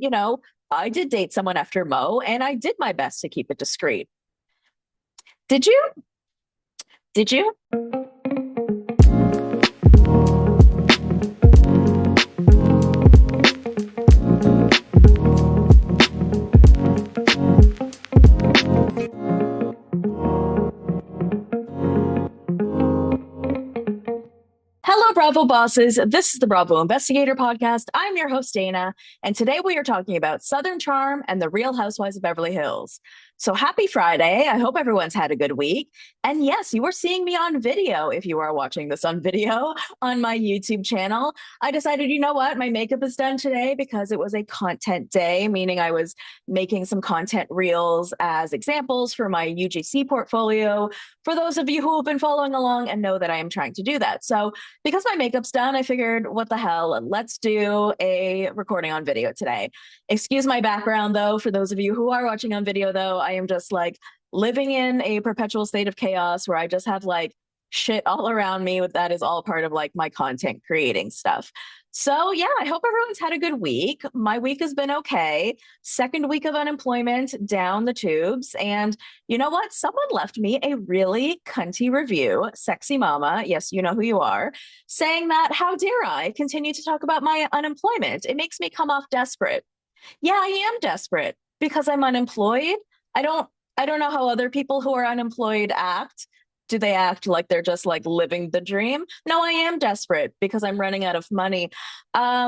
you know, I did date someone after Mo, and I did my best to keep it discreet. Did you? Did you? Hello, Bravo bosses. This is the Bravo Investigator Podcast. I'm your host, Dana, and today we are talking about Southern Charm and the Real Housewives of Beverly Hills. So happy Friday. I hope everyone's had a good week. And yes, you are seeing me on video if you are watching this on video on my YouTube channel. I decided, you know what? My makeup is done today because it was a content day, meaning I was making some content reels as examples for my UGC portfolio. For those of you who have been following along and know that I am trying to do that. So because my makeup's done, I figured, what the hell? Let's do a recording on video today. Excuse my background, though. For those of you who are watching on video, though, I am just like living in a perpetual state of chaos where I just have like shit all around me. That is all part of like my content creating stuff. So, yeah, I hope everyone's had a good week. My week has been okay. Second week of unemployment down the tubes. And you know what? Someone left me a really cunty review, Sexy Mama. Yes, you know who you are, saying that how dare I continue to talk about my unemployment? It makes me come off desperate. Yeah, I am desperate because I'm unemployed. I don't I don't know how other people who are unemployed act. Do they act like they're just like living the dream? No, I am desperate because I'm running out of money.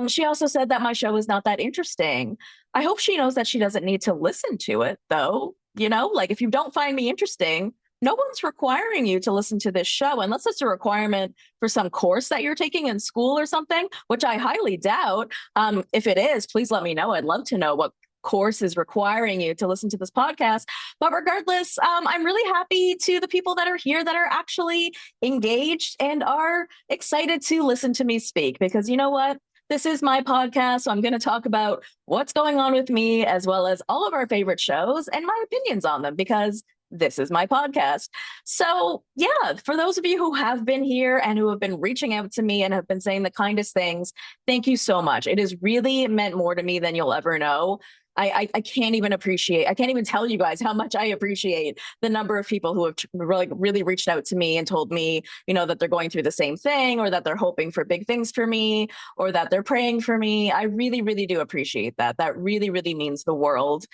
She also said that my show is not that interesting. I hope she knows that she doesn't need to listen to it, though. You know, like if you don't find me interesting, no one's requiring you to listen to this show unless it's a requirement for some course that you're taking in school or something, which I highly doubt. If it is, please let me know. I'd love to know what course is requiring you to listen to this podcast. But regardless, I'm really happy to the people that are here that are actually engaged and are excited to listen to me speak, because you know what? This is my podcast, so I'm going to talk about what's going on with me as well as all of our favorite shows and my opinions on them, because this is my podcast. So, yeah, for those of you who have been here and who have been reaching out to me and have been saying the kindest things, thank you so much. It has really meant more to me than you'll ever know. I can't even appreciate, I can't even tell you guys how much I appreciate the number of people who have really reached out to me and told me, you know, that they're going through the same thing, or that they're hoping for big things for me, or that they're praying for me. I really do appreciate that. That really means the world.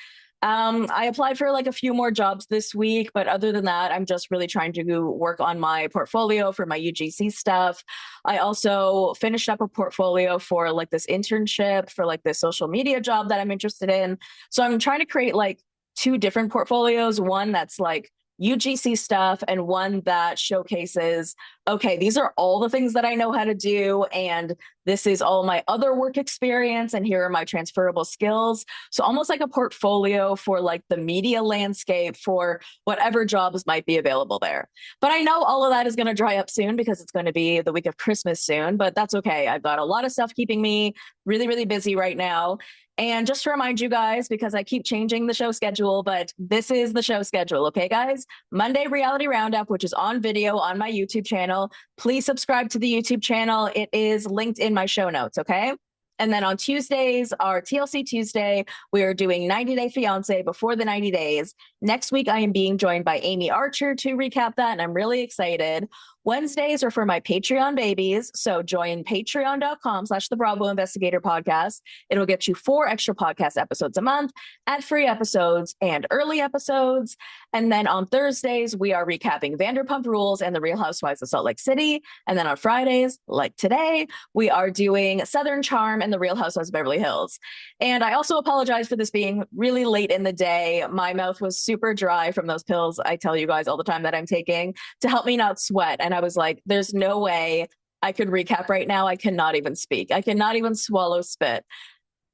I applied for like a few more jobs this week, but other than that, I'm just really trying to work on my portfolio for my UGC stuff. I also finished up a portfolio for like this internship for like this social media job that I'm interested in. So I'm trying to create like two different portfolios, one that's like UGC stuff and one that showcases, okay, these are all the things that I know how to do, and this is all my other work experience, and here are my transferable skills. So almost like a portfolio for like the media landscape for whatever jobs might be available there. But I know all of that is going to dry up soon because it's going to be the week of Christmas soon, but that's okay. I've got a lot of stuff keeping me really busy right now. And just to remind you guys, because I keep changing the show schedule, but this is the show schedule, okay, guys? Monday Reality Roundup, which is on video on my YouTube channel. Please subscribe to the YouTube channel. It is linked in my show notes, okay? And then on Tuesdays, our TLC Tuesday, we are doing 90 Day Fiance before the 90 days. Next week, I am being joined by Amy Archer to recap that, and I'm really excited. Wednesdays are for my Patreon babies. So join patreon.com/the Bravo Investigator Podcast. It'll get you 4 extra podcast episodes a month, ad-free episodes, and early episodes. And then on Thursdays, we are recapping Vanderpump Rules and the Real Housewives of Salt Lake City. And then on Fridays, like today, we are doing Southern Charm and the Real Housewives of Beverly Hills. And I also apologize for this being really late in the day. My mouth was super dry from those pills I tell you guys all the time that I'm taking to help me not sweat. And I was like, there's no way I could recap right now. I cannot even speak. I cannot even swallow spit.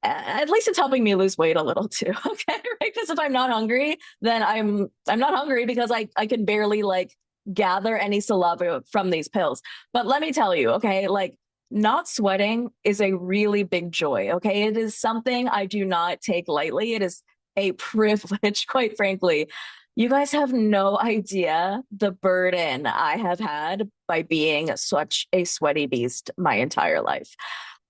At least it's helping me lose weight a little too. Okay. Right. Because if I'm not hungry, then I'm not hungry because I can barely like gather any saliva from these pills. But let me tell you, okay, like not sweating is a really big joy. Okay. It is something I do not take lightly. It is a privilege, quite frankly. You guys have no idea the burden I have had by being such a sweaty beast my entire life.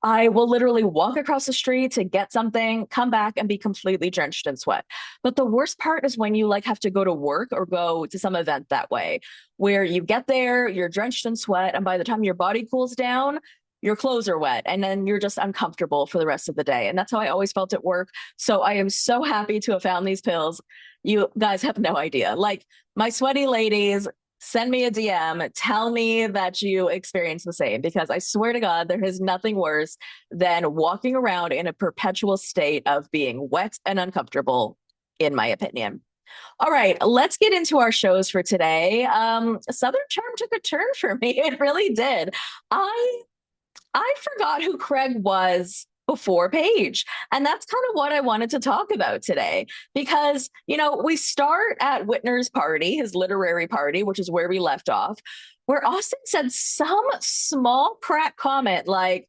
I will literally walk across the street to get something, come back and be completely drenched in sweat. But the worst part is when you like have to go to work or go to some event that way, where you get there, you're drenched in sweat, and by the time your body cools down, your clothes are wet, and then you're just uncomfortable for the rest of the day. And that's how I always felt at work. So I am so happy to have found these pills. You guys have no idea. Like, my sweaty ladies, send me a DM. Tell me that you experience the same, because I swear to God, there is nothing worse than walking around in a perpetual state of being wet and uncomfortable, in my opinion. All right, let's get into our shows for today. Southern Charm took a turn for me. It really did. I I forgot who Craig was before Paige. And that's kind of what I wanted to talk about today. Because, we start at Whitner's party, his literary party, which is where we left off, where Austen said some small crack comment like,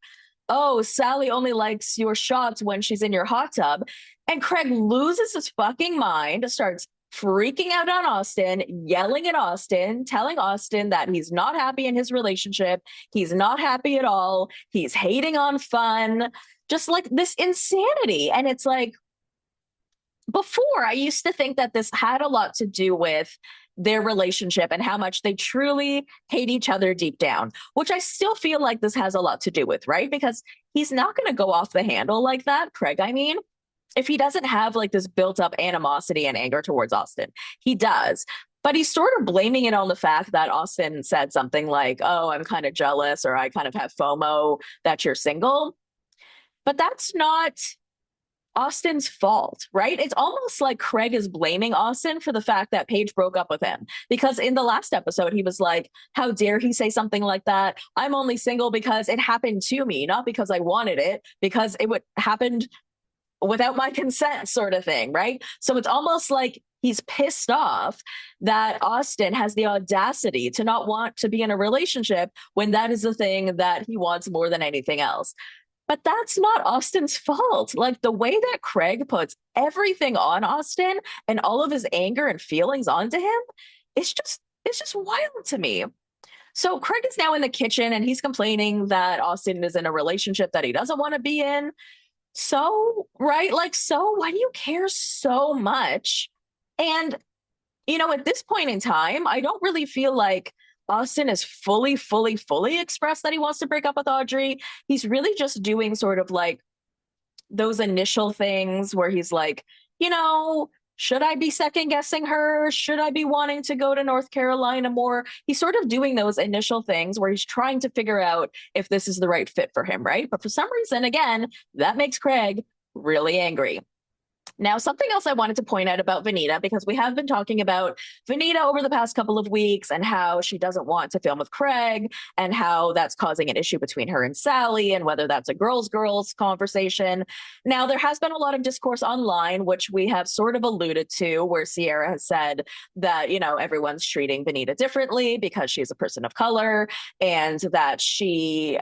oh, Sally only likes your shots when she's in your hot tub. And Craig loses his fucking mind, starts freaking out on Austen, yelling at Austen, telling Austen that he's not happy in his relationship. He's not happy at all. He's hating on fun, just like this insanity. And it's like, before, I used to think that this had a lot to do with their relationship and how much they truly hate each other deep down, which I still feel like this has a lot to do with, right? Because he's not going to go off the handle like that, Craig. I mean, if he doesn't have like this built up animosity and anger towards Austen, he does. But he's sort of blaming it on the fact that Austen said something like, oh, I'm kind of jealous, or I kind of have FOMO that you're single. But that's not Austen's fault, right? It's almost like Craig is blaming Austen for the fact that Paige broke up with him. Because in the last episode, he was like, how dare he say something like that? I'm only single because it happened to me, not because I wanted it, because it would happened without my consent, sort of thing, right? So it's almost like he's pissed off that Austen has the audacity to not want to be in a relationship when that is the thing that he wants more than anything else. But that's not Austen's fault. Like, the way that Craig puts everything on Austen and all of his anger and feelings onto him, it's just wild to me. So Craig is now in the kitchen and he's complaining that Austen is in a relationship that he doesn't want to be in. So, right? Like, so why do you care so much? And, at this point in time, I don't really feel like Austen has fully expressed that he wants to break up with Audrey. He's really just doing sort of like those initial things where he's like, should I be second guessing her? Should I be wanting to go to North Carolina more? He's sort of doing those initial things where he's trying to figure out if this is the right fit for him, right? But for some reason, again, that makes Craig really angry. Now, something else I wanted to point out about Venita, because we have been talking about Venita over the past couple of weeks and how she doesn't want to film with Craig and how that's causing an issue between her and Sally and whether that's a girls conversation. Now, there has been a lot of discourse online, which we have sort of alluded to, where Sierra has said that, everyone's treating Venita differently because she's a person of color and that she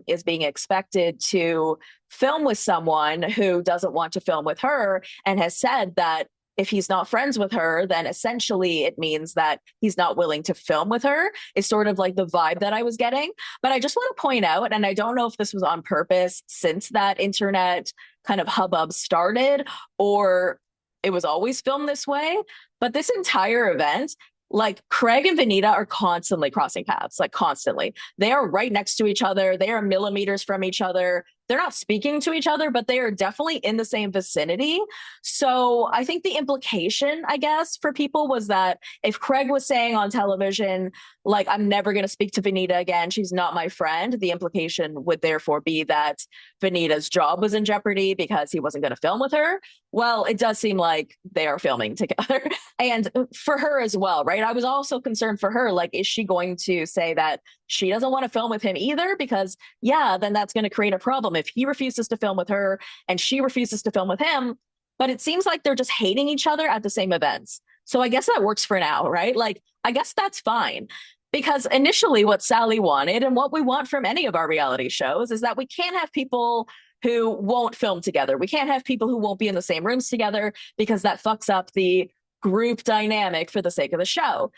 is being expected to film with someone who doesn't want to film with her, and has said that if he's not friends with her, then essentially it means that he's not willing to film with her, is sort of like the vibe that I was getting. But I just want to point out, and I don't know if this was on purpose since that internet kind of hubbub started, or it was always filmed this way, but this entire event, like, Craig and Venita are constantly crossing paths, like constantly. They are right next to each other. They are millimeters from each other. They're not speaking to each other, but they are definitely in the same vicinity. So I think the implication, I guess, for people was that if Craig was saying on television, like, I'm never going to speak to Venita again, she's not my friend, the implication would therefore be that Venita's job was in jeopardy because he wasn't going to film with her. Well, it does seem like they are filming together. And for her as well, right? I was also concerned for her. Like, is she going to say that she doesn't want to film with him either? Because, yeah, then that's going to create a problem if he refuses to film with her and she refuses to film with him. But it seems like they're just hating each other at the same events. So I guess that works for now, right? Like, I guess that's fine. Because initially what Sally wanted, and what we want from any of our reality shows, is that we can't have people who won't film together. We can't have people who won't be in the same rooms together, because that fucks up the group dynamic for the sake of the show.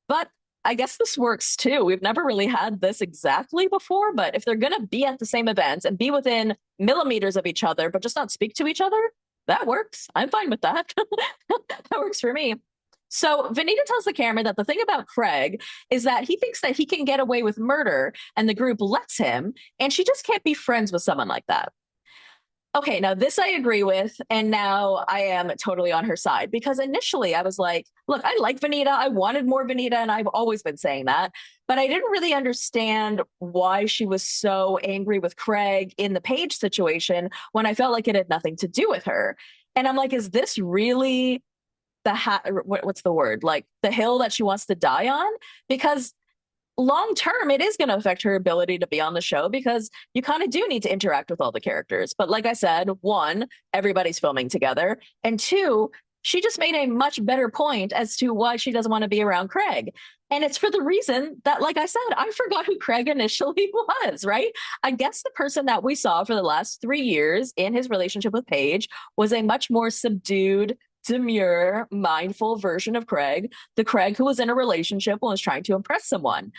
But I guess this works too. We've never really had this exactly before, but if they're going to be at the same events and be within millimeters of each other, but just not speak to each other, that works. I'm fine with that. That works for me. So Venita tells the camera that the thing about Craig is that he thinks that he can get away with murder and the group lets him, and she just can't be friends with someone like that. Okay, now this I agree with, and now I am totally on her side because initially I was like, look, I like Venita. I wanted more Venita, and I've always been saying that. But I didn't really understand why she was so angry with Craig in the Paige situation when I felt like it had nothing to do with her. And I'm like, is this really what's the word? Like the hill that she wants to die on? Because long term, it is going to affect her ability to be on the show because you kind of do need to interact with all the characters. But like I said, one, everybody's filming together. And two, she just made a much better point as to why she doesn't want to be around Craig. And it's for the reason that, like I said, I forgot who Craig initially was, right? I guess the person that we saw for the last 3 years in his relationship with Paige was a much more subdued, demure, mindful version of Craig, the Craig who was in a relationship and was trying to impress someone.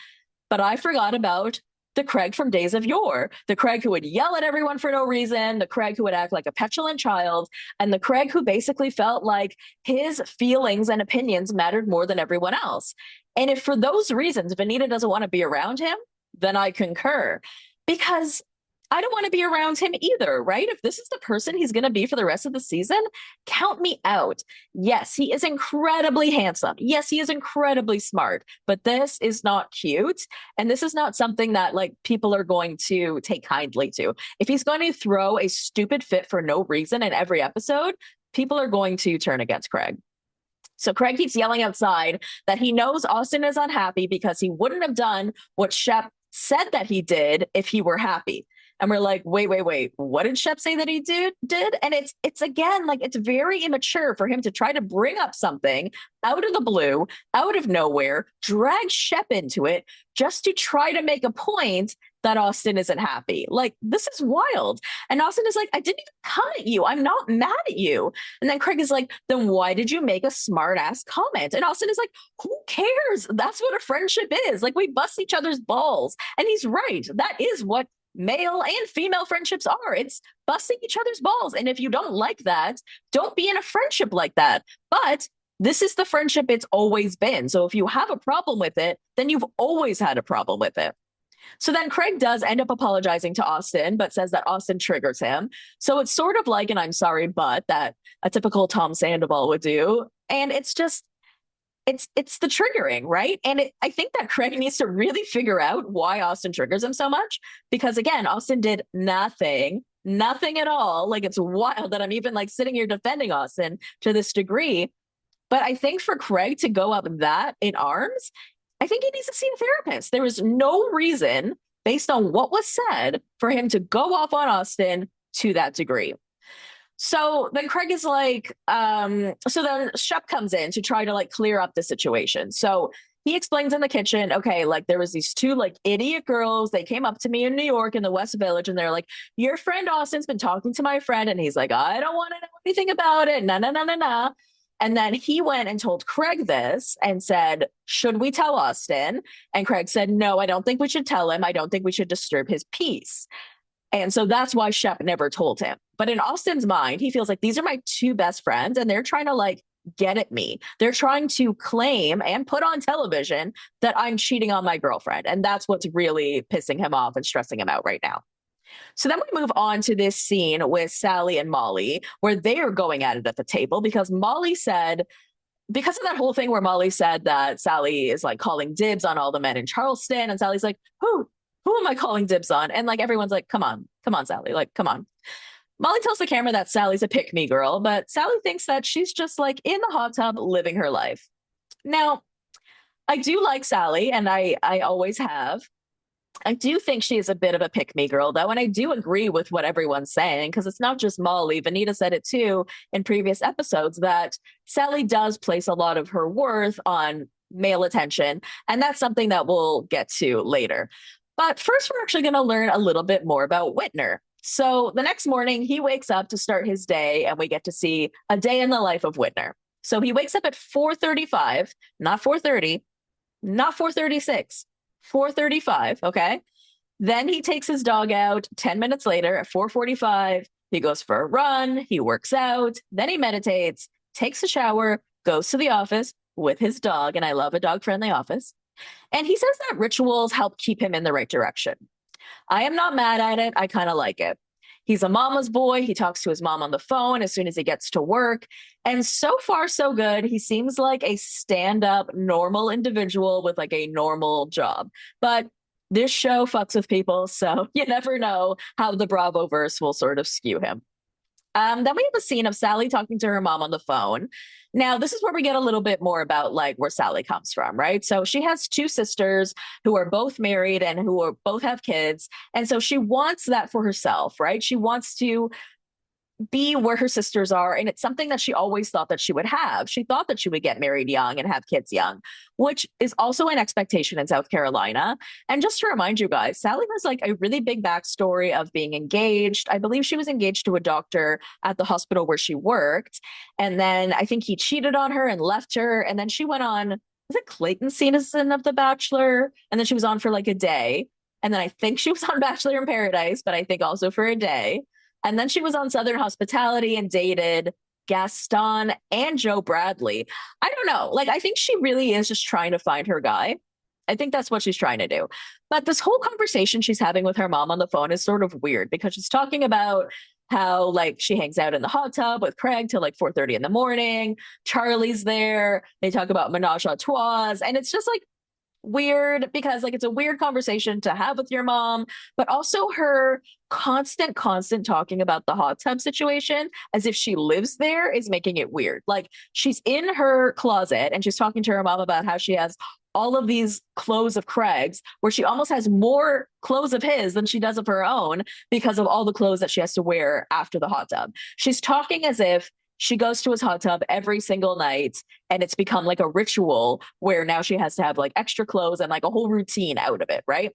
But I forgot about the Craig from days of yore, the Craig who would yell at everyone for no reason, the Craig who would act like a petulant child, and the Craig who basically felt like his feelings and opinions mattered more than everyone else. And if for those reasons Venita doesn't want to be around him, then I concur. Because I don't want to be around him either, right? If this is the person he's going to be for the rest of the season, count me out. Yes, he is incredibly handsome. Yes, he is incredibly smart, but this is not cute. And this is not something that like people are going to take kindly to. If he's going to throw a stupid fit for no reason in every episode, people are going to turn against Craig. So Craig keeps yelling outside that he knows Austen is unhappy because he wouldn't have done what Shep said that he did if he were happy. And we're like, wait. What did Shep say that he did? And it's again, like it's very immature for him to try to bring up something out of the blue, out of nowhere, drag Shep into it just to try to make a point that Austen isn't happy. Like, this is wild. And Austen is like, I didn't even come at you. I'm not mad at you. And then Craig is like, then why did you make a smart ass comment? And Austen is like, who cares? That's what a friendship is. Like, we bust each other's balls. And he's right. That is what male and female friendships are. It's busting each other's balls. And if you don't like that, don't be in a friendship like that. But this is the friendship it's always been. So if you have a problem with it, then you've always had a problem with it. So then Craig does end up apologizing to Austen, but says that Austen triggers him. So it's sort of like an I'm sorry, but that a typical Tom Sandoval would do. And it's just, it's the triggering, right? And I think that Craig needs to really figure out why Austen triggers him so much. Because again, Austen did nothing at all. Like, it's wild that I'm even like sitting here defending Austen to this degree. But I think for Craig to go up that in arms, I think he needs to see a therapist. There is no reason, based on what was said, for him to go off on Austen to that degree. So then Craig is like, so then Shep comes in to try to like clear up the situation. So he explains in the kitchen, okay, like there was these two like idiot girls. They came up to me in New York in the West Village and they're like, your friend Austen's been talking to my friend. And he's like, I don't want to know anything about it. Nah. And then he went and told Craig this and said, should we tell Austen? And Craig said, no, I don't think we should tell him. I don't think we should disturb his peace. And so that's why Shep never told him. But in Austen's mind, he feels like these are my two best friends and they're trying to like get at me. They're trying to claim and put on television that I'm cheating on my girlfriend. And that's what's really pissing him off and stressing him out right now. So then we move on to this scene with Sally and Molly, where they are going at it at the table because Molly said, because of that whole thing where Molly said that Sally is like calling dibs on all the men in Charleston. And Sally's like, who am I calling dibs on? And like, everyone's like, come on, Sally, like, come on. Molly tells the camera that Sally's a pick-me girl, but Sally thinks that she's just like in the hot tub living her life. Now, I do like Sally, and I always have. I do think she is a bit of a pick-me girl, though, and I do agree with what everyone's saying, because it's not just Molly. Venita said it, too, in previous episodes, that Sally does place a lot of her worth on male attention, and that's something that we'll get to later. But first, we're actually going to learn a little bit more about Whitner. So the next morning, he wakes up to start his day, and we get to see a day in the life of Whitner. So he wakes up at 4:35, not 4:30, Not 4:36, 4:35, okay? Then he takes his dog out 10 minutes later at 4:45. He goes for a run, he works out, then he meditates, takes a shower, goes to the office with his dog, and I love a dog-friendly office. And he says that rituals help keep him in the right direction. I am not mad at it. I kind of like it. He's a mama's boy. He talks to his mom on the phone as soon as he gets to work. And so far, so good. He seems like a stand up, normal individual with like a normal job. But this show fucks with people. So you never know how the Bravo verse will sort of skew him. Then we have a scene of Sally talking to her mom on the phone. Now, this is where we get a little bit more about like where Sally comes from, right? So she has two sisters who are both married and who are both have kids. And so she wants that for herself, right? She wants to be where her sisters are. And it's something that she always thought that she would have. She thought that she would get married young and have kids young, which is also an expectation in South Carolina. And just to remind you guys, Sally has like a really big backstory of being engaged. I believe she was engaged to a doctor at the hospital where she worked. And then I think he cheated on her and left her. And then she went on, was it Clayton season of The Bachelor? And then she was on for like a day. And then I think she was on Bachelor in Paradise, but I think also for a day. And then she was on Southern Hospitality and dated Gaston and Joe Bradley. I don't know. Like, I think she really is just trying to find her guy. I think that's what she's trying to do. But this whole conversation she's having with her mom on the phone is sort of weird because she's talking about how like she hangs out in the hot tub with Craig till like 4:30 in the morning. Charlie's there. They talk about menage a trois. And it's just like weird because like it's a weird conversation to have with your mom, but also her constant talking about the hot tub situation as if she lives there is making it weird. Like she's in her closet and she's talking to her mom about how she has all of these clothes of Craig's, where she almost has more clothes of his than she does of her own because of all the clothes that she has to wear after the hot tub. She's talking as if she goes to his hot tub every single night and it's become like a ritual where now she has to have like extra clothes and like a whole routine out of it, right?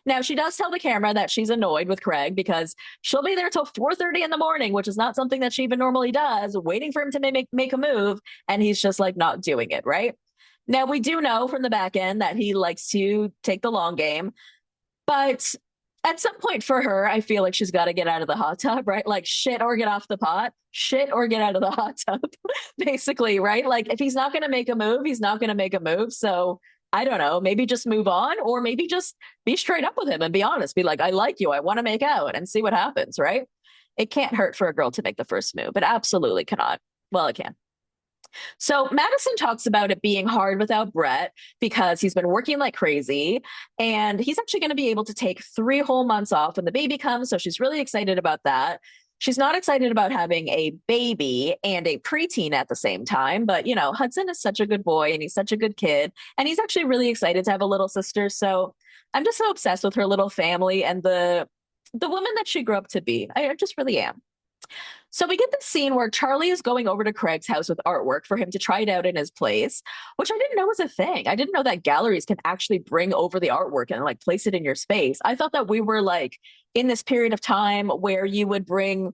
Now she does tell the camera that she's annoyed with Craig because she'll be there till 4:30 in the morning, which is not something that she even normally does, waiting for him to make a move, and he's just like not doing it, right? Now we do know from the back end that he likes to take the long game, but at some point for her, I feel like she's got to get out of the hot tub, right? Like shit or get off the pot, shit or get out of the hot tub, basically, right? Like if he's not going to make a move, he's not going to make a move. So I don't know, maybe just move on or maybe just be straight up with him and be honest. Be like, I like you. I want to make out and see what happens, right? It can't hurt for a girl to make the first move. It absolutely cannot. Well, it can. So Madison talks about it being hard without Brett because he's been working like crazy and he's actually going to be able to take 3 whole months off when the baby comes. So she's really excited about that. She's not excited about having a baby and a preteen at the same time. But, you know, Hudson is such a good boy and he's such a good kid. And he's actually really excited to have a little sister. So I'm just so obsessed with her little family and the woman that she grew up to be. I just really am. So we get this scene where Charlie is going over to Craig's house with artwork for him to try it out in his place, which I didn't know was a thing. I didn't know that galleries can actually bring over the artwork and like place it in your space. I thought that we were like in this period of time where you would bring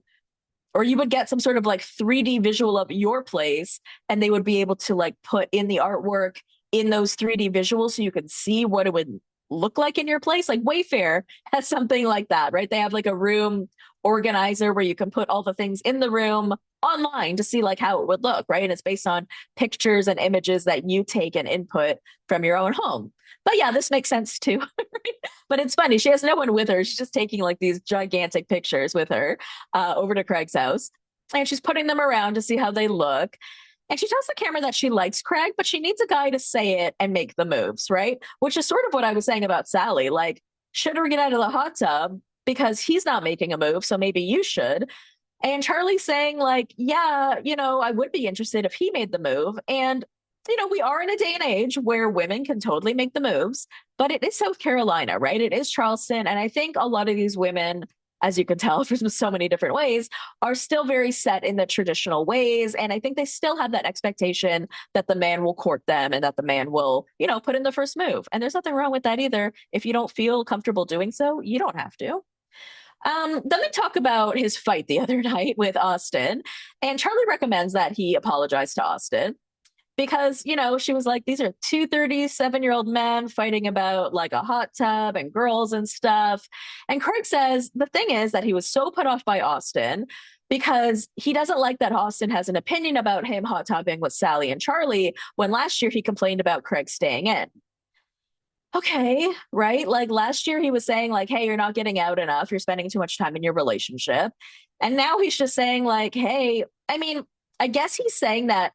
or you would get some sort of like 3D visual of your place and they would be able to like put in the artwork in those 3D visuals so you could see what it would look like in your place. Like Wayfair has something like that, right? They have like a room organizer where you can put all the things in the room online to see like how it would look, right? And it's based on pictures and images that you take and input from your own home. But yeah, this makes sense too. Right? But it's funny. She has no one with her. She's just taking like these gigantic pictures with her over to Craig's house. And she's putting them around to see how they look. And she tells the camera that she likes Craig, but she needs a guy to say it and make the moves, right? Which is sort of what I was saying about Sally. Like, should her get out of the hot tub because he's not making a move, so maybe you should. And Charlie's saying, like, yeah, you know, I would be interested if he made the move. And, you know, we are in a day and age where women can totally make the moves, but it is South Carolina, right? It is Charleston. And I think a lot of these women, as you can tell from so many different ways, are still very set in the traditional ways. And I think they still have that expectation that the man will court them and that the man will, you know, put in the first move. And there's nothing wrong with that either. If you don't feel comfortable doing so, you don't have to. Then we talk about his fight the other night with Austen. And Charlie recommends that he apologize to Austen because, she was like, these are two 37-year-old men fighting about like a hot tub and girls and stuff. And Craig says the thing is that he was so put off by Austen because he doesn't like that Austen has an opinion about him hot tubbing with Sally and Charlie when last year he complained about Craig staying in. Okay, right? Like last year he was saying like, hey, you're not getting out enough. You're spending too much time in your relationship. And now he's just saying like, hey, I mean, I guess he's saying that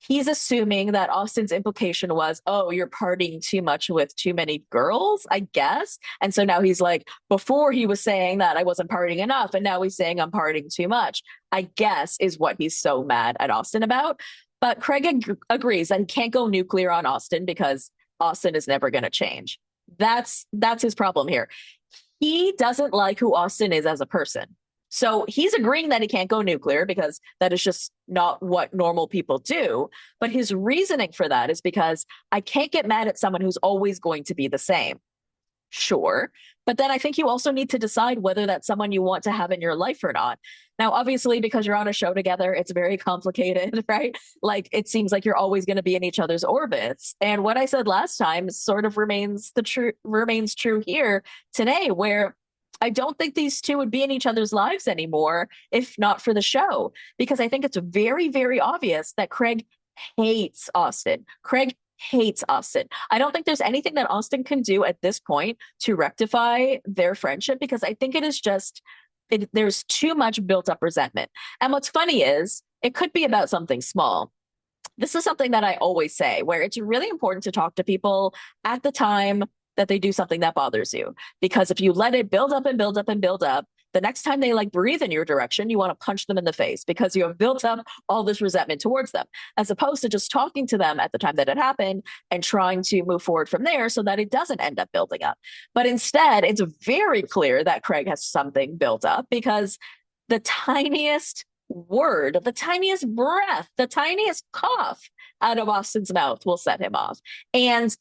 he's assuming that Austen's implication was, oh, you're partying too much with too many girls, I guess. And so now he's like, before he was saying that I wasn't partying enough, and now he's saying I'm partying too much, I guess is what he's so mad at Austen about. But Craig agrees that he can't go nuclear on Austen because Austen is never going to change. That's his problem here. He doesn't like who Austen is as a person. So he's agreeing that he can't go nuclear because that is just not what normal people do. But his reasoning for that is because I can't get mad at someone who's always going to be the same. Sure. But then I think you also need to decide whether that's someone you want to have in your life or not. Now, obviously, because you're on a show together, it's very complicated, right? Like it seems like you're always going to be in each other's orbits. And what I said last time sort of remains true here today, where I don't think these two would be in each other's lives anymore if not for the show, because I think it's very, very obvious that Craig hates Austen. Craig hates Austen. I don't think there's anything that Austen can do at this point to rectify their friendship because I think it is just, there's too much built up resentment. And what's funny is it could be about something small. This is something that I always say, where it's really important to talk to people at the time that they do something that bothers you. Because if you let it build up and build up and build up, the next time they like breathe in your direction, you want to punch them in the face because you have built up all this resentment towards them, as opposed to just talking to them at the time that it happened and trying to move forward from there so that it doesn't end up building up. But instead, it's very clear that Craig has something built up because the tiniest word, the tiniest breath, the tiniest cough out of Austen's mouth will set him off. And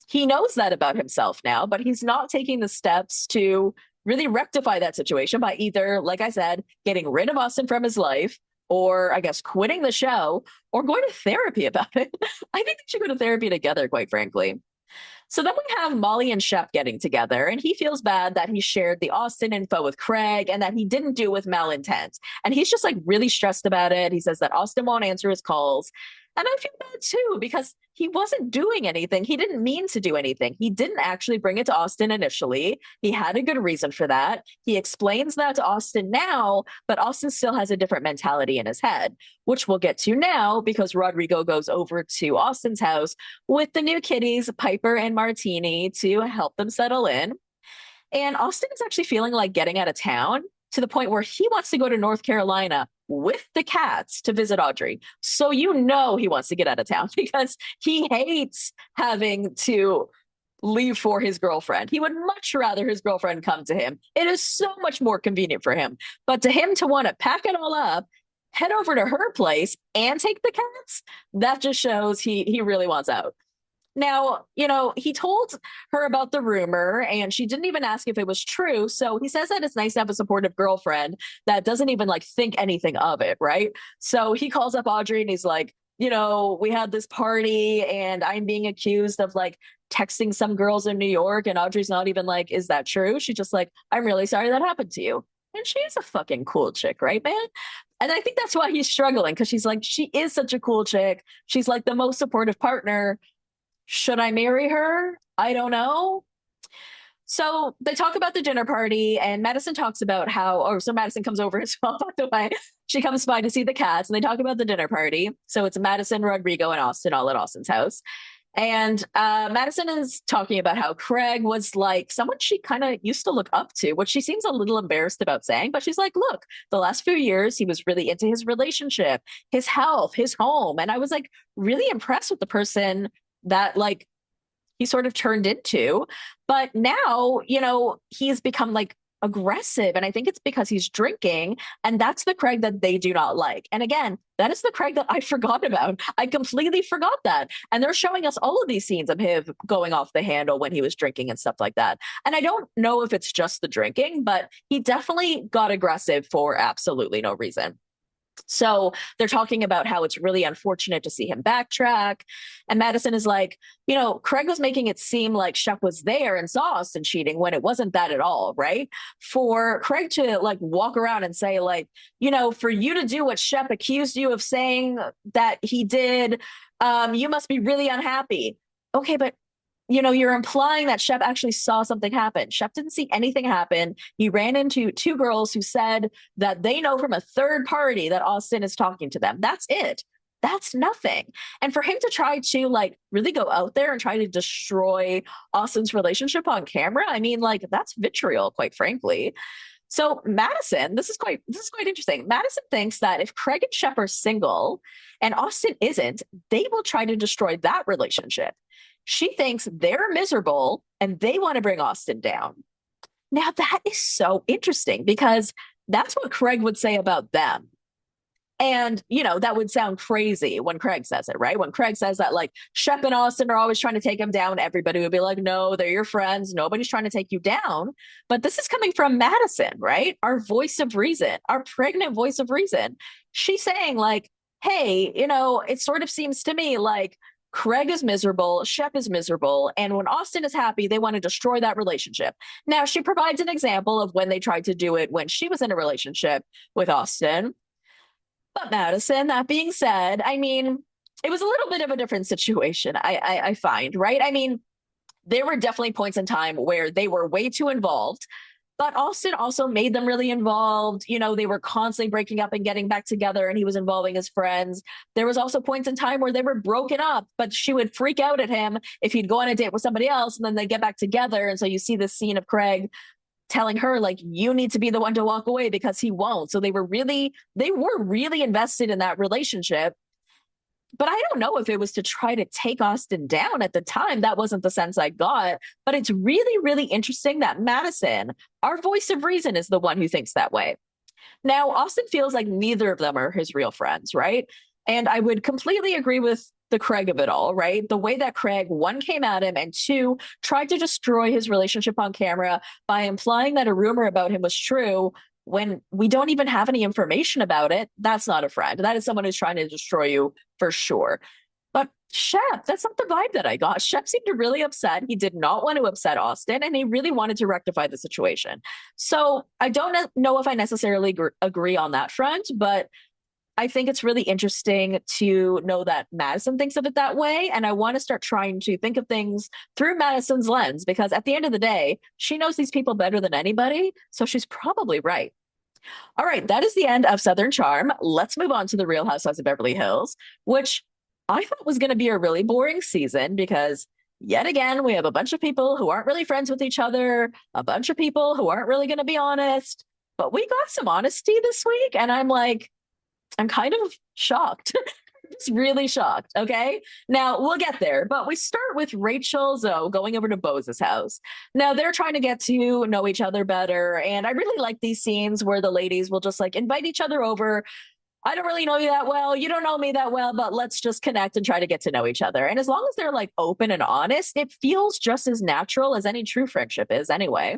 he knows that about himself now, but he's not taking the steps to really rectify that situation by either, like I said, getting rid of Austen from his life, or I guess quitting the show, or going to therapy about it. I think they should go to therapy together, quite frankly. So then we have Molly and Shep getting together, and he feels bad that he shared the Austen info with Craig and that he didn't do it with malintent. And he's just like really stressed about it. He says that Austen won't answer his calls. And I feel bad too, because he wasn't doing anything. He didn't mean to do anything. He didn't actually bring it to Austen initially. He had a good reason for that. He explains that to Austen now, but Austen still has a different mentality in his head, which we'll get to now because Rodrigo goes over to Austen's house with the new kitties, Piper and Martini, to help them settle in. And Austen is actually feeling like getting out of town to the point where he wants to go to North Carolina with the cats to visit Audrey. So he wants to get out of town because he hates having to leave for his girlfriend. He would much rather his girlfriend come to him. It is so much more convenient for him. But to him to want to pack it all up, head over to her place and take the cats, that just shows he really wants out. Now, he told her about the rumor and she didn't even ask if it was true. So he says that it's nice to have a supportive girlfriend that doesn't even like think anything of it, right? So he calls up Audrey and he's like, we had this party and I'm being accused of like texting some girls in New York. And Audrey's not even like, is that true? She's just like, I'm really sorry that happened to you. And she is a fucking cool chick, right, man? And I think that's why he's struggling, because she's like, she is such a cool chick. She's like the most supportive partner. Should I marry her? I don't know. So they talk about the dinner party and Madison talks about so Madison comes over as well, by the way. She comes by to see the cats and they talk about the dinner party. So it's Madison, Rodrigo, and Austen all at Austen's house. And Madison is talking about how Craig was like someone she kind of used to look up to, which she seems a little embarrassed about saying. But she's like, look, the last few years, he was really into his relationship, his health, his home. And I was like really impressed with the person that like he sort of turned into. But now, he's become like aggressive. And I think it's because he's drinking. And that's the Craig that they do not like. And again, that is the Craig that I forgot about. I completely forgot that. And they're showing us all of these scenes of him going off the handle when he was drinking and stuff like that. And I don't know if it's just the drinking, but he definitely got aggressive for absolutely no reason. So they're talking about how it's really unfortunate to see him backtrack. And Madison is like, Craig was making it seem like Shep was there and saw Austen cheating when it wasn't that at all, right? For Craig to like walk around and say, like, for you to do what Shep accused you of saying that he did, you must be really unhappy. Okay, but you're implying that Shep actually saw something happen. Shep didn't see anything happen. He ran into two girls who said that they know from a third party that Austen is talking to them. That's it. That's nothing. And for him to try to like really go out there and try to destroy Austen's relationship on camera, I mean, like that's vitriol, quite frankly. So Madison, this is quite interesting. Madison thinks that if Craig and Shep are single and Austen isn't, they will try to destroy that relationship. She thinks they're miserable and they want to bring Austen down. Now, that is so interesting because that's what Craig would say about them. And, that would sound crazy when Craig says it, right? When Craig says that, like, Shep and Austen are always trying to take him down, everybody would be like, no, they're your friends. Nobody's trying to take you down. But this is coming from Madison, right? Our voice of reason, our pregnant voice of reason. She's saying, like, hey, it sort of seems to me like Craig is miserable, Shep is miserable, and when Austen is happy, they want to destroy that relationship. Now, she provides an example of when they tried to do it when she was in a relationship with Austen. But Madison, that being said, I mean, it was a little bit of a different situation, I find, right? I mean, there were definitely points in time where they were way too involved. But Austen also made them really involved. They were constantly breaking up and getting back together, and he was involving his friends. There was also points in time where they were broken up, but she would freak out at him if he'd go on a date with somebody else, and then they get back together. And so you see this scene of Craig telling her, like, you need to be the one to walk away because he won't. So they were really invested in that relationship. But I don't know if it was to try to take Austen down at the time. That wasn't the sense I got. But it's really, really interesting that Madison, our voice of reason, is the one who thinks that way. Now, Austen feels like neither of them are his real friends, right? And I would completely agree with the Craig of it all, right? The way that Craig, one, came at him, and two, tried to destroy his relationship on camera by implying that a rumor about him was true when we don't even have any information about it. That's not a friend. That is someone who's trying to destroy you for sure. But Shep, that's not the vibe that I got. Shep seemed really upset. He did not want to upset Austen, and he really wanted to rectify the situation. So I don't know if I necessarily agree on that front, but I think it's really interesting to know that Madison thinks of it that way. And I want to start trying to think of things through Madison's lens, because at the end of the day, she knows these people better than anybody. So she's probably right. All right, that is the end of Southern Charm. Let's move on to the Real Housewives of Beverly Hills, which I thought was going to be a really boring season because yet again, we have a bunch of people who aren't really friends with each other, a bunch of people who aren't really going to be honest. But we got some honesty this week, and I'm kind of shocked. Just really shocked. Okay. Now we'll get there, but we start with Rachel Zoe going over to Bose's house. Now they're trying to get to know each other better. And I really like these scenes where the ladies will just like invite each other over. I don't really know you that well. You don't know me that well, but let's just connect and try to get to know each other. And as long as they're like open and honest, it feels just as natural as any true friendship is anyway.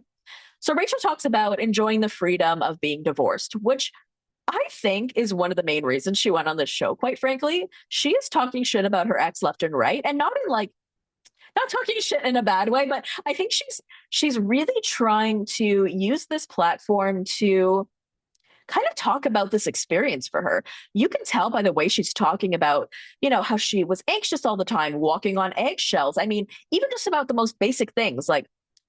So Rachel talks about enjoying the freedom of being divorced, which I think is one of the main reasons she went on this show, quite frankly. She is talking shit about her ex left and right, and not talking shit in a bad way, but I think she's really trying to use this platform to kind of talk about this experience for her. You can tell by the way she's talking about, how she was anxious all the time, walking on eggshells. I mean, even just about the most basic things like,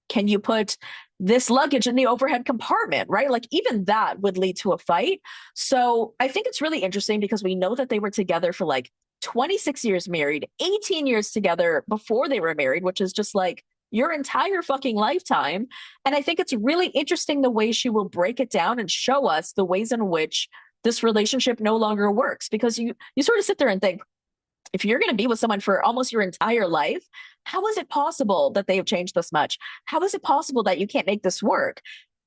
can you put this luggage in the overhead compartment, right? Like even that would lead to a fight. So I think it's really interesting because we know that they were together for like 26 years married, 18 years together before they were married, which is just like your entire fucking lifetime. And I think it's really interesting the way she will break it down and show us the ways in which this relationship no longer works, because you sort of sit there and think, if you're going to be with someone for almost your entire life, how is it possible that they have changed this much? How is it possible that you can't make this work?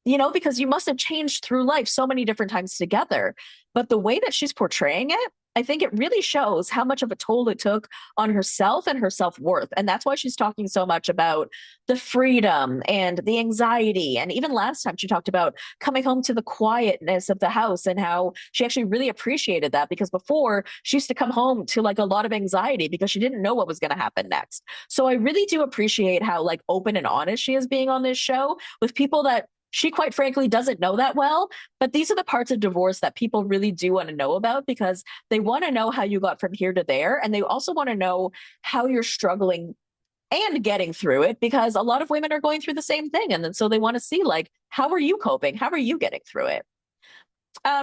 Because you must have changed through life so many different times together. But the way that she's portraying it, I think it really shows how much of a toll it took on herself and her self-worth. And that's why she's talking so much about the freedom and the anxiety. And even last time she talked about coming home to the quietness of the house and how she actually really appreciated that because before she used to come home to like a lot of anxiety because she didn't know what was going to happen next. So I really do appreciate how like open and honest she is being on this show with people that she quite frankly doesn't know that well. But these are the parts of divorce that people really do want to know about because they want to know how you got from here to there. And they also want to know how you're struggling and getting through it because a lot of women are going through the same thing. And then so they want to see, like, how are you coping? How are you getting through it?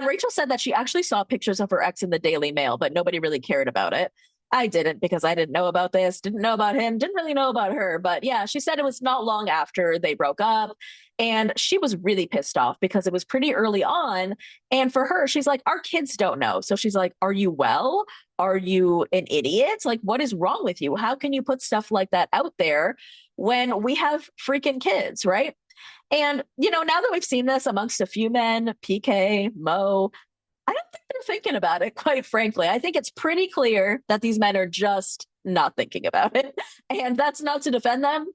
Rachel said that she actually saw pictures of her ex in the Daily Mail, but nobody really cared about it. I didn't because I didn't know about this, didn't know about him, didn't really know about her. But yeah, she said it was not long after they broke up. And she was really pissed off because it was pretty early on. And for her, she's like, our kids don't know. So she's like, are you well? Are you an idiot? Like, what is wrong with you? How can you put stuff like that out there when we have freaking kids, right? And, you know, now that we've seen this amongst a few men, PK, Mo, I don't think they're thinking about it, quite frankly. I think it's pretty clear that these men are just not thinking about it. And that's not to defend them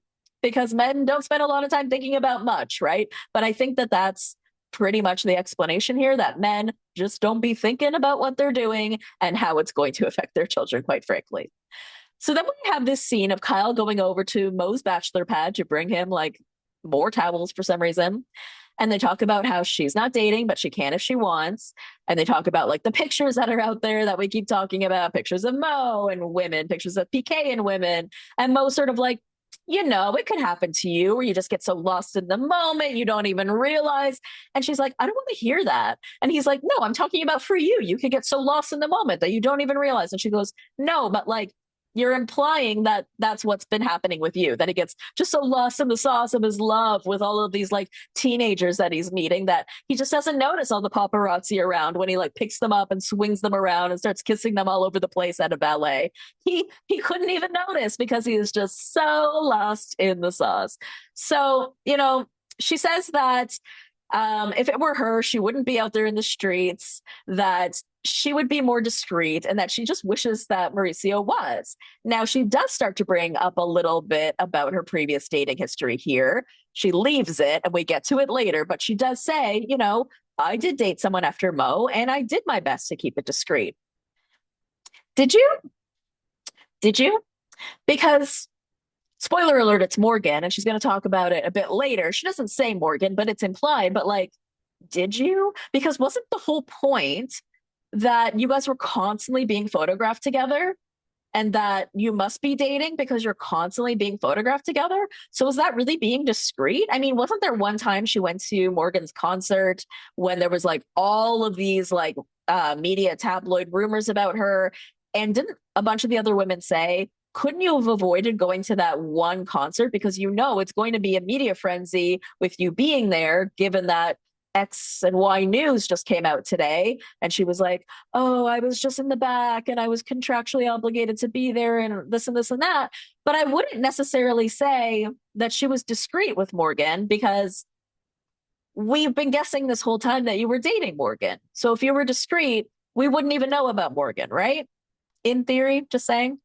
because men don't spend a lot of time thinking about much, right? But I think that that's pretty much the explanation here that men just don't be thinking about what they're doing and how it's going to affect their children, quite frankly. So then we have this scene of Kyle going over to Mo's bachelor pad to bring him like more towels for some reason. And they talk about how she's not dating, but she can if she wants. And they talk about like the pictures that are out there that we keep talking about, pictures of Mo and women, pictures of PK and women. And Mo sort of like, you know, it could happen to you where you just get so lost in the moment, you don't even realize. And she's like, I don't want to hear that. And he's like, no, I'm talking about for you. You could get so lost in the moment that you don't even realize. And she goes, no, but like, you're implying that that's what's been happening with you, that he gets just so lost in the sauce of his love with all of these like teenagers that he's meeting that he just doesn't notice all the paparazzi around when he like picks them up and swings them around and starts kissing them all over the place at a ballet. He couldn't even notice because he is just so lost in the sauce. So, you know, she says that if it were her, she wouldn't be out there in the streets, that she would be more discreet, and that she just wishes that Mauricio was. Now, she does start to bring up a little bit about her previous dating history here. She leaves it, and we get to it later, but she does say, you know, I did date someone after Mo, and I did my best to keep it discreet. Did you? Did you? Because spoiler alert, it's Morgan, and she's going to talk about it a bit later. She doesn't say Morgan, but it's implied. But like, did you? Because wasn't the whole point that you guys were constantly being photographed together and that you must be dating because you're constantly being photographed together? So was that really being discreet? I mean, wasn't there one time she went to Morgan's concert when there was like all of these like media tabloid rumors about her? And didn't a bunch of the other women say, couldn't you have avoided going to that one concert because you know it's going to be a media frenzy with you being there, given that X and Y news just came out today? And she was like, oh, I was just in the back and I was contractually obligated to be there and this and this and that. But I wouldn't necessarily say that she was discreet with Morgan because we've been guessing this whole time that you were dating Morgan. So if you were discreet, we wouldn't even know about Morgan, right? In theory, just saying.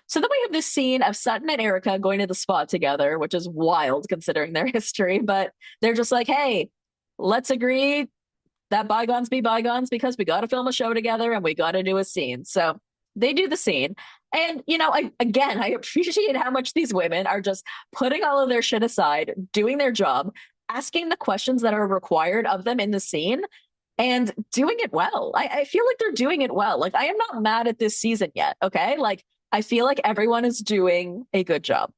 So then we have this scene of Sutton and Erica going to the spa together, which is wild considering their history. But they're just like, hey, let's agree that bygones be bygones because we got to film a show together and we got to do a scene. So they do the scene. And, you know, I appreciate how much these women are just putting all of their shit aside, doing their job, asking the questions that are required of them in the scene and doing it well. I feel like they're doing it well. Like, I am not mad at this season yet. Okay. Like, I feel like everyone is doing a good job.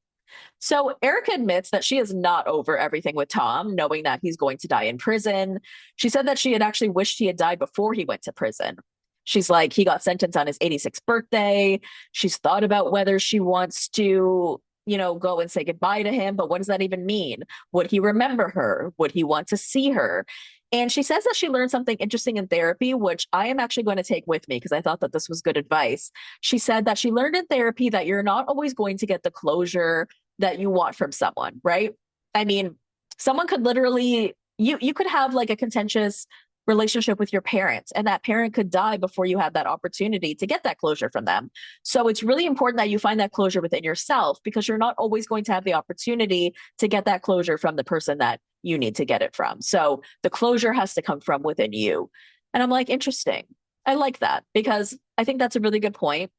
So Erica admits that she is not over everything with Tom, knowing that he's going to die in prison. She said that she had actually wished he had died before he went to prison. She's like, he got sentenced on his 86th birthday. She's thought about whether she wants to, you know, go and say goodbye to him. But what does that even mean? Would he remember her? Would he want to see her? And she says that she learned something interesting in therapy, which I am actually going to take with me because I thought that this was good advice. She said that she learned in therapy that you're not always going to get the closure that you want from someone, right? I mean, someone could literally, you could have like a contentious relationship with your parents, and that parent could die before you have that opportunity to get that closure from them. So it's really important that you find that closure within yourself, because you're not always going to have the opportunity to get that closure from the person that you need to get it from. So the closure has to come from within you. And I'm like, interesting. I like that, because I think that's a really good point.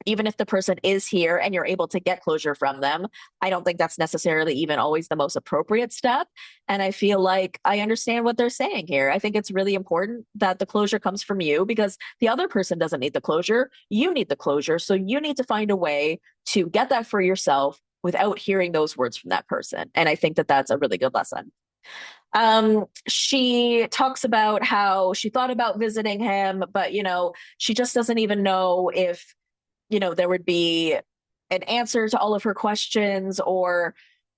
Even if the person is here and you're able to get closure from them, I don't think that's necessarily even always the most appropriate step. And I feel like I understand what they're saying here. I think it's really important that the closure comes from you, because the other person doesn't need the closure. You need the closure. So you need to find a way to get that for yourself without hearing those words from that person. And I think that that's a really good lesson. She talks about how she thought about visiting him, but, she just doesn't even know if there would be an answer to all of her questions, or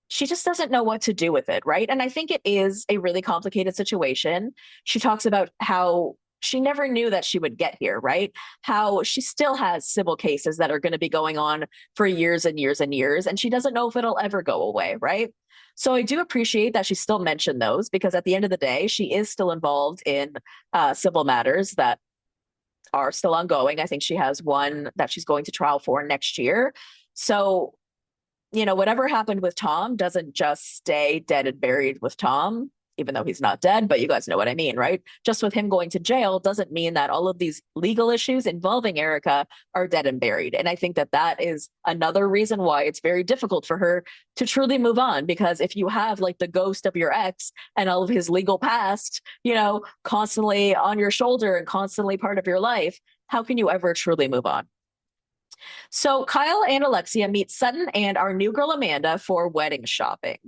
she just doesn't know what to do with it, right? And I think it is a really complicated situation. She talks about how she never knew that she would get here, right? How she still has civil cases that are going to be going on for years and years and years, and she doesn't know if it'll ever go away, right? So I do appreciate that she still mentioned those, because at the end of the day, she is still involved in civil matters that are still ongoing. I think she has one that she's going to trial for next year. So, whatever happened with Tom doesn't just stay dead and buried with Tom, even though he's not dead, but you guys know what I mean, right? Just with him going to jail doesn't mean that all of these legal issues involving Erica are dead and buried. And I think that that is another reason why it's very difficult for her to truly move on, because if you have like the ghost of your ex and all of his legal past, constantly on your shoulder and constantly part of your life, how can you ever truly move on? So Kyle and Alexia meet Sutton and our new girl Amanda for wedding shopping.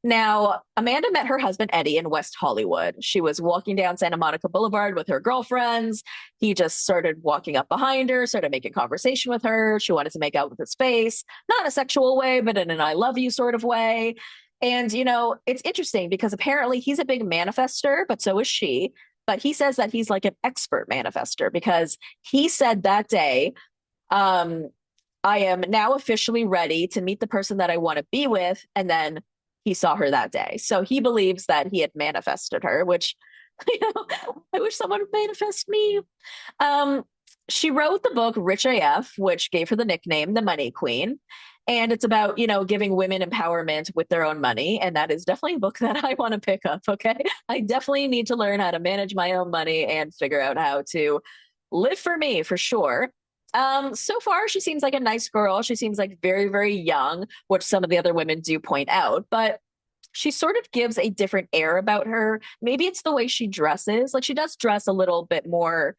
Now, Amanda met her husband Eddie in West Hollywood. She was walking down Santa Monica Boulevard with her girlfriends. He just started walking up behind her, started making conversation with her. She wanted to make out with his face, not in a sexual way, but in an I love you sort of way. And, it's interesting because apparently he's a big manifester, but so is she. But he says that he's like an expert manifester, because he said that day, I am now officially ready to meet the person that I want to be with. And then he saw her that day. So he believes that he had manifested her, which, I wish someone would manifest me. She wrote the book Rich AF, which gave her the nickname the Money Queen. And it's about, giving women empowerment with their own money. And that is definitely a book that I want to pick up. Okay. I definitely need to learn how to manage my own money and figure out how to live for me, for sure. So far, she seems like a nice girl. She seems like very, very young, which some of the other women do point out, but she sort of gives a different air about her. Maybe it's the way she dresses. Like, she does dress a little bit more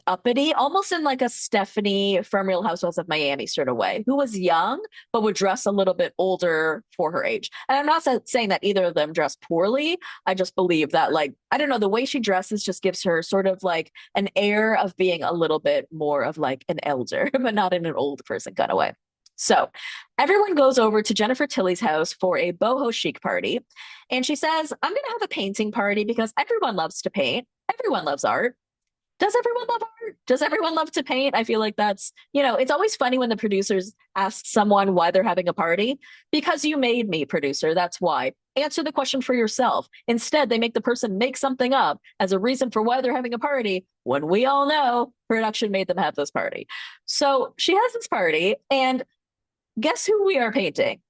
uppity, almost in like a Stephanie from Real Housewives of Miami sort of way, who was young, but would dress a little bit older for her age. And I'm not saying that either of them dress poorly. I just believe that, like, I don't know, the way she dresses just gives her sort of like an air of being a little bit more of like an elder, but not in an old person kind of way. So everyone goes over to Jennifer Tilly's house for a boho chic party. And she says, I'm going to have a painting party because everyone loves to paint. Everyone loves art. Does everyone love art? Does everyone love to paint? I feel like that's, it's always funny when the producers ask someone why they're having a party. Because you made me, producer. That's why. Answer the question for yourself. Instead, they make the person make something up as a reason for why they're having a party, when we all know production made them have this party. So she has this party, and guess who we are painting?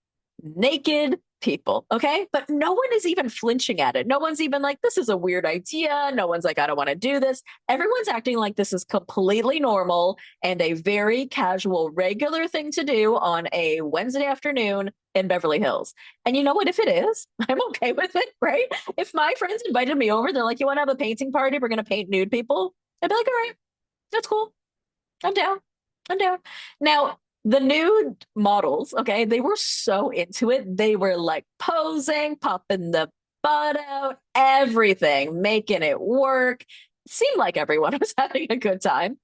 Naked people, okay? But no one is even flinching at it. No one's even like, this is a weird idea. No one's like, I don't want to do this. Everyone's acting like this is completely normal and a very casual, regular thing to do on a Wednesday afternoon in Beverly Hills. And you know what? If it is, I'm okay with it, right? If my friends invited me over, they're like, you want to have a painting party? We're going to paint nude people. I'd be like, all right, that's cool. I'm down. I'm down. Now, the nude models, okay, they were so into it. They were like posing, popping the butt out, everything, making it work. It seemed like everyone was having a good time.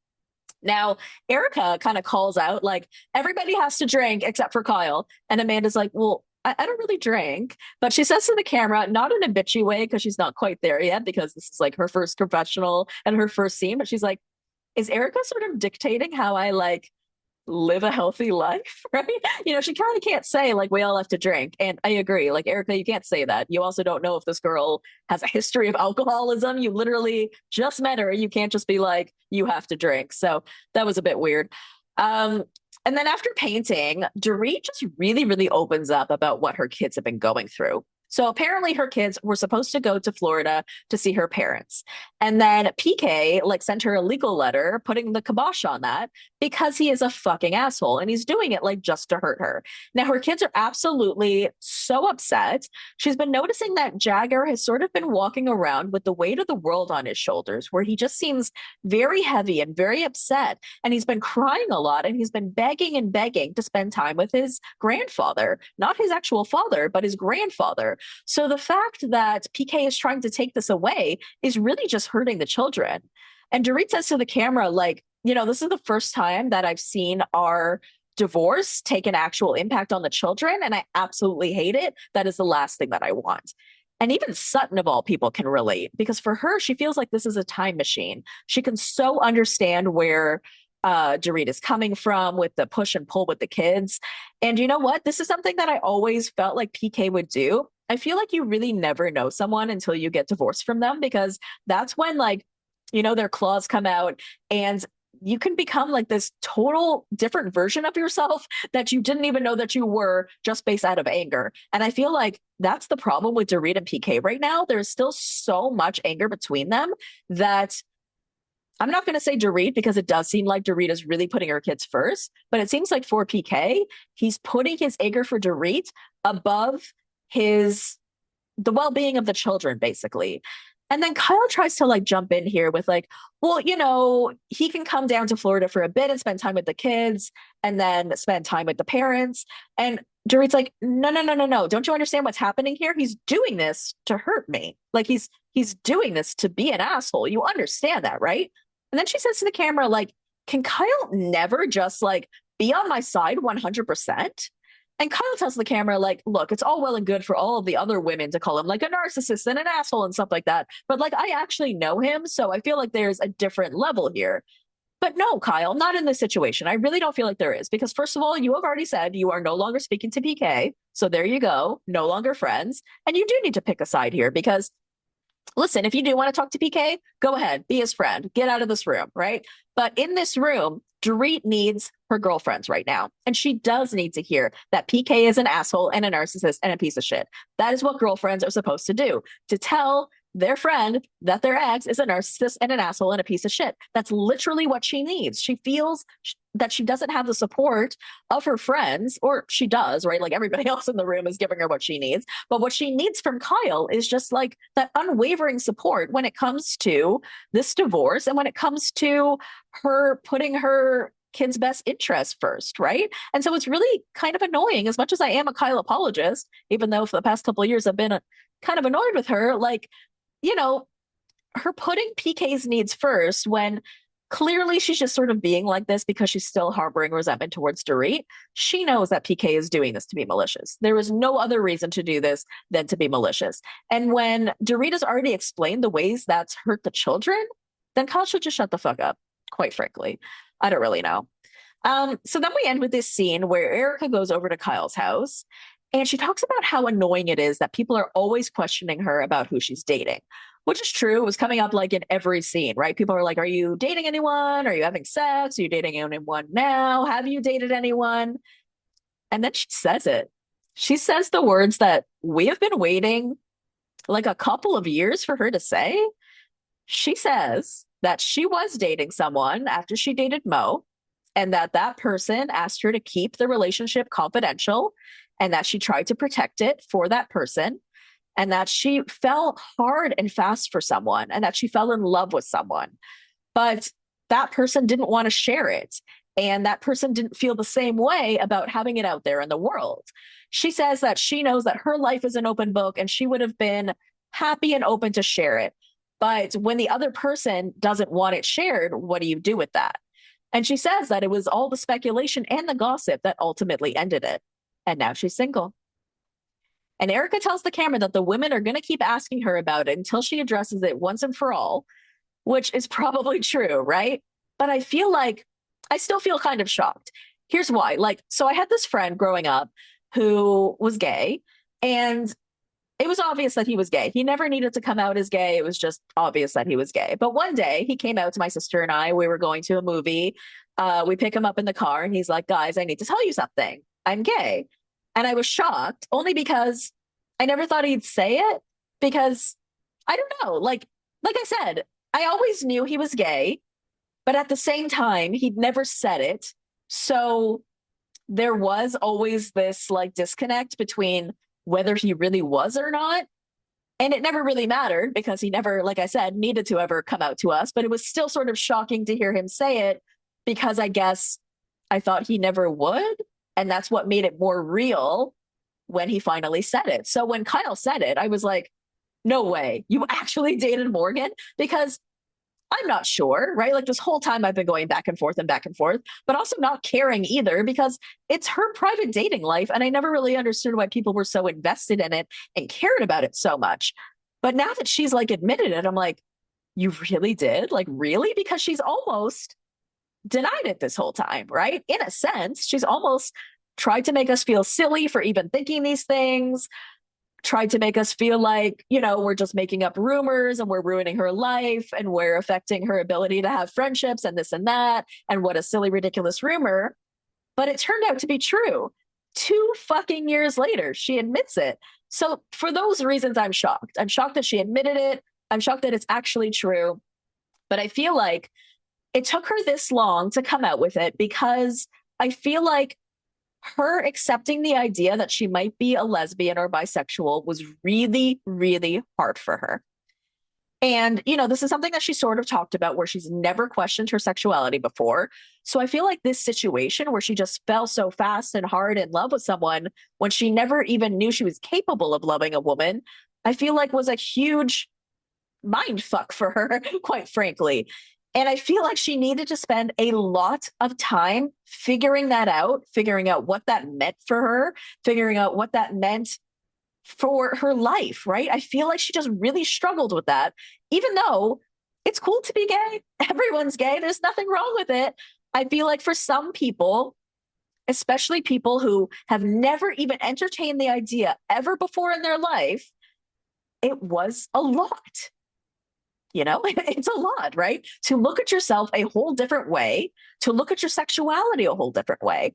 Now, Erica kind of calls out, like, everybody has to drink except for Kyle. And Amanda's like, well, I don't really drink. But she says to the camera, not in a bitchy way, because she's not quite there yet, because this is like her first confessional and her first scene. But she's like, is Erica sort of dictating how I like live a healthy life, right? She kind of can't say like we all have to drink. And I agree. Like Erica, you can't say that. You also don't know if this girl has a history of alcoholism. You literally just met her. You can't just be like, you have to drink. So that was a bit weird. Um, and then after painting, Dorit just really, really opens up about what her kids have been going through. So apparently her kids were supposed to go to Florida to see her parents. And then PK like sent her a legal letter putting the kibosh on that because he is a fucking asshole and he's doing it like just to hurt her. Now her kids are absolutely so upset. She's been noticing that Jagger has sort of been walking around with the weight of the world on his shoulders, where he just seems very heavy and very upset. And he's been crying a lot and he's been begging and begging to spend time with his grandfather, not his actual father, but his grandfather. So the fact that PK is trying to take this away is really just hurting the children. And Dorit says to the camera, like, this is the first time that I've seen our divorce take an actual impact on the children, and I absolutely hate it. That is the last thing that I want. And even Sutton, of all people, can relate because for her, she feels like this is a time machine. She can so understand where Dorit is coming from with the push and pull with the kids. And you know what? This is something that I always felt like PK would do. I feel like you really never know someone until you get divorced from them because that's when like, their claws come out and you can become like this total different version of yourself that you didn't even know that you were just based out of anger. And I feel like that's the problem with Dorit and PK right now. There's still so much anger between them that I'm not going to say Dorit because it does seem like Dorit is really putting her kids first, but it seems like for PK, he's putting his anger for Dorit above the well-being of the children, basically. And then Kyle tries to like jump in here with like, well, he can come down to Florida for a bit and spend time with the kids and then spend time with the parents. And Dorit's like, no, no, no, no, no. Don't you understand what's happening here? He's doing this to hurt me. Like he's doing this to be an asshole. You understand that, right? And then she says to the camera, like, can Kyle never just like be on my side 100%? And Kyle tells the camera, like, look, it's all well and good for all of the other women to call him like a narcissist and an asshole and stuff like that. But like, I actually know him. So I feel like there's a different level here. But no, Kyle, not in this situation. I really don't feel like there is because, first of all, you have already said you are no longer speaking to PK. So there you go. No longer friends. And you do need to pick a side here because listen, if you do want to talk to PK, go ahead, be his friend, get out of this room, right? But in this room, Dorit needs her girlfriends right now. And she does need to hear that PK is an asshole and a narcissist and a piece of shit. That is what girlfriends are supposed to do, to tell their friend that their ex is a narcissist and an asshole and a piece of shit. That's literally what she needs. She feels that she doesn't have the support of her friends, or she does, right? Like everybody else in the room is giving her what she needs. But what she needs from Kyle is just like that unwavering support when it comes to this divorce and when it comes to her putting her kids' best interest first, right? And so it's really kind of annoying, as much as I am a Kyle apologist, even though for the past couple of years I've been kind of annoyed with her, like, her putting PK's needs first when clearly she's just sort of being like this because she's still harboring resentment towards Dorit. She knows that PK is doing this to be malicious. There is no other reason to do this than to be malicious. And when Dorit has already explained the ways that's hurt the children, then Kyle should just shut the fuck up, quite frankly. I don't really know. So then we end with this scene where Erica goes over to Kyle's house and she talks about how annoying it is that people are always questioning her about who she's dating, which is true. It was coming up like in every scene, right? People are like, are you dating anyone? Are you having sex? Are you dating anyone now? Have you dated anyone? And then she says it. She says the words that we have been waiting like a couple of years for her to say. She says that she was dating someone after she dated Mo, and that person asked her to keep the relationship confidential, and that she tried to protect it for that person, and that she fell hard and fast for someone, and that she fell in love with someone. But that person didn't want to share it. And that person didn't feel the same way about having it out there in the world. She says that she knows that her life is an open book and she would have been happy and open to share it. But when the other person doesn't want it shared, what do you do with that? And she says that it was all the speculation and the gossip that ultimately ended it. And now she's single. And Erica tells the camera that the women are going to keep asking her about it until she addresses it once and for all, which is probably true, right? But I still feel kind of shocked. here's why. Like, so I had this friend growing up who was gay, and it was obvious that he was gay. He never needed to come out as gay. It was just obvious that he was gay. But one day he came out to my sister and I. We were going to a movie. We pick him up in the car and he's like, guys, I need to tell you something. I'm gay. And I was shocked only because I never thought he'd say it, because I don't know. Like I said, I always knew he was gay, but at the same time, he'd never said it. So there was always this like disconnect between whether he really was or not. And it never really mattered because he never, like I said, needed to ever come out to us. But it was still sort of shocking to hear him say it, because I guess I thought he never would. And that's what made it more real when he finally said it. So when Kyle said it, I was like, no way, you actually dated Morgan? Because I'm not sure, right? Like this whole time I've been going back and forth, but also not caring either, because it's her private dating life. And I never really understood why people were so invested in it and cared about it so much. But now that she's like admitted it, I'm like, you really did? Like, really? Because she's almost denied it this whole time, right? In a sense, she's almost tried to make us feel silly for even thinking these things, tried to make us feel like, you know, we're just making up rumors and we're ruining her life and we're affecting her ability to have friendships and this and that. And what a silly, ridiculous rumor. But it turned out to be true. 2 fucking years later, she admits it. So for those reasons, I'm shocked. I'm shocked that she admitted it. I'm shocked that it's actually true. But I feel like it took her this long to come out with it, because I feel like her accepting the idea that she might be a lesbian or bisexual was really, really hard for her. And, you know, this is something that she sort of talked about, where she's never questioned her sexuality before. So I feel like this situation where she just fell so fast and hard in love with someone when she never even knew she was capable of loving a woman, I feel like was a huge mind fuck for her, quite frankly. And I feel like she needed to spend a lot of time figuring that out, figuring out what that meant for her, figuring out what that meant for her life, right? I feel like she just really struggled with that, even though it's cool to be gay. Everyone's gay. There's nothing wrong with it. I feel like for some people, especially people who have never even entertained the idea ever before in their life, it was a lot. You know, it's a lot, right? To look at yourself a whole different way, to look at your sexuality a whole different way.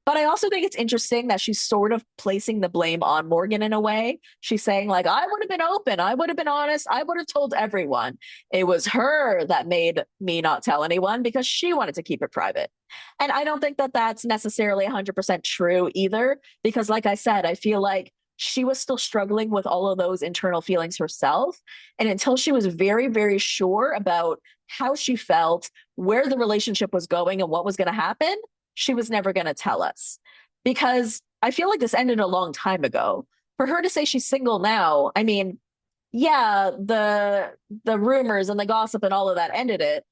But I also think it's interesting that she's sort of placing the blame on Morgan in a way. She's saying, like, I would have been open. I would have been honest. I would have told everyone. It was her that made me not tell anyone because she wanted to keep it private. And I don't think that that's necessarily 100% true either, because like I said, I feel like she was still struggling with all of those internal feelings herself. And until she was very, very sure about how she felt, where the relationship was going and what was going to happen, she was never going to tell us. Because I feel like this ended a long time ago. For her to say she's single now, I mean, yeah, the rumors and the gossip and all of that ended it.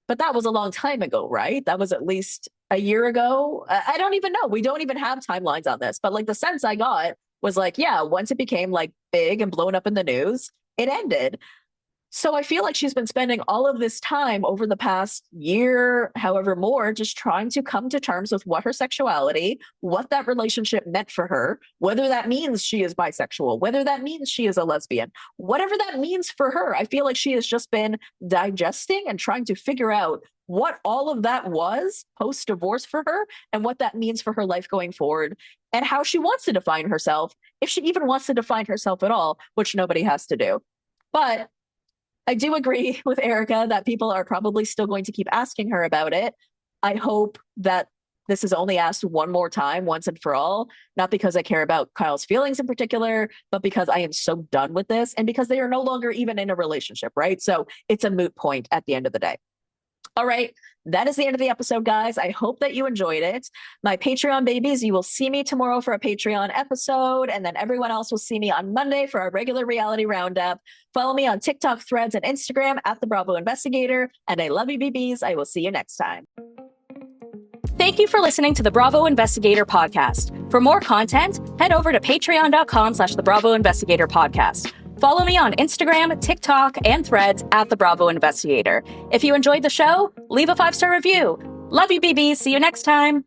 But that was a long time ago, right? That was at least a year ago. I don't even know. We don't even have timelines on this. But like the sense I got was like, yeah, once it became like big and blown up in the news, it ended. So I feel like she's been spending all of this time over the past year, however more, just trying to come to terms with what her sexuality, what that relationship meant for her, whether that means she is bisexual, whether that means she is a lesbian, whatever that means for her. I feel like she has just been digesting and trying to figure out what all of that was post-divorce for her and what that means for her life going forward and how she wants to define herself, if she even wants to define herself at all, which nobody has to do. But I do agree with Erica that people are probably still going to keep asking her about it. I hope that this is only asked one more time, once and for all, not because I care about Kyle's feelings in particular, but because I am so done with this and because they are no longer even in a relationship, right? So it's a moot point at the end of the day. All right, that is the end of the episode, guys. I hope that you enjoyed it. My Patreon babies, you will see me tomorrow for a Patreon episode, and then everyone else will see me on Monday for our regular reality roundup. Follow me on TikTok, Threads, and Instagram at The Bravo Investigator, and I love you, BBs. I will see you next time. Thank you for listening to the Bravo Investigator podcast. For more content, head over to patreon.com/The Bravo Investigator podcast. Follow me on Instagram, TikTok, and Threads at The Bravo Investigator. If you enjoyed the show, leave a 5-star review. Love you, BB. See you next time.